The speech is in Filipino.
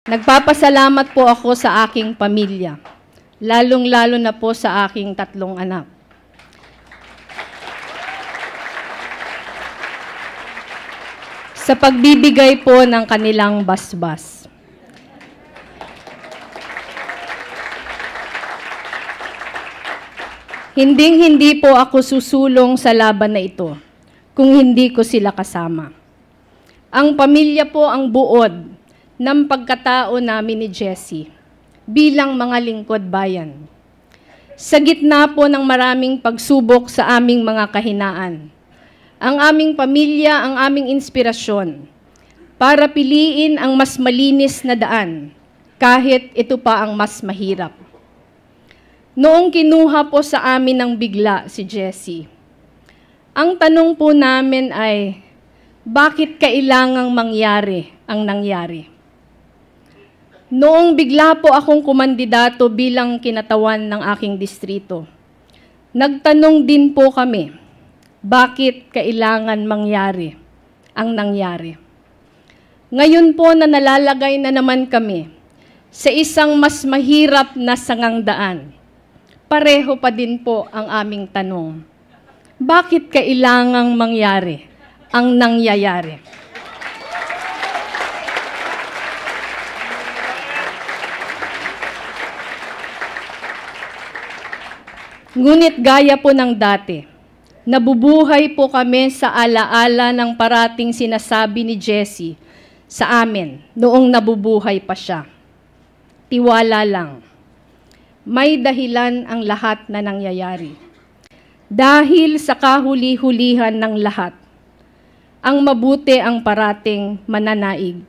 Nagpapasalamat po ako sa aking pamilya, lalong-lalo na po sa aking 3 anak. Sa pagbibigay po ng kanilang basbas. Hinding-hindi po ako susulong sa laban na ito kung hindi ko sila kasama. Ang pamilya po ang buod ng pagkatao namin ni Jessie bilang mga lingkod bayan. Sa gitna po ng maraming pagsubok sa aming mga kahinaan, ang aming pamilya ang aming inspirasyon para piliin ang mas malinis na daan kahit ito pa ang mas mahirap. Noong kinuha po sa amin ng bigla si Jessie, ang tanong po namin ay, bakit kailangang mangyari ang nangyari? Noong bigla po akong kumandidato bilang kinatawan ng aking distrito, nagtanong din po kami, bakit kailangan mangyari ang nangyari? Ngayon po na nalalagay na naman kami sa isang mas mahirap na sangangdaan, pareho pa din po ang aming tanong, bakit kailangang mangyari ang nangyayari? Ngunit gaya po ng dati, nabubuhay po kami sa alaala ng parating sinasabi ni Jessie sa amin noong nabubuhay pa siya. Tiwala lang. May dahilan ang lahat na nangyayari. Dahil sa kahuli-hulihan ng lahat, ang mabuti ang parating mananaig.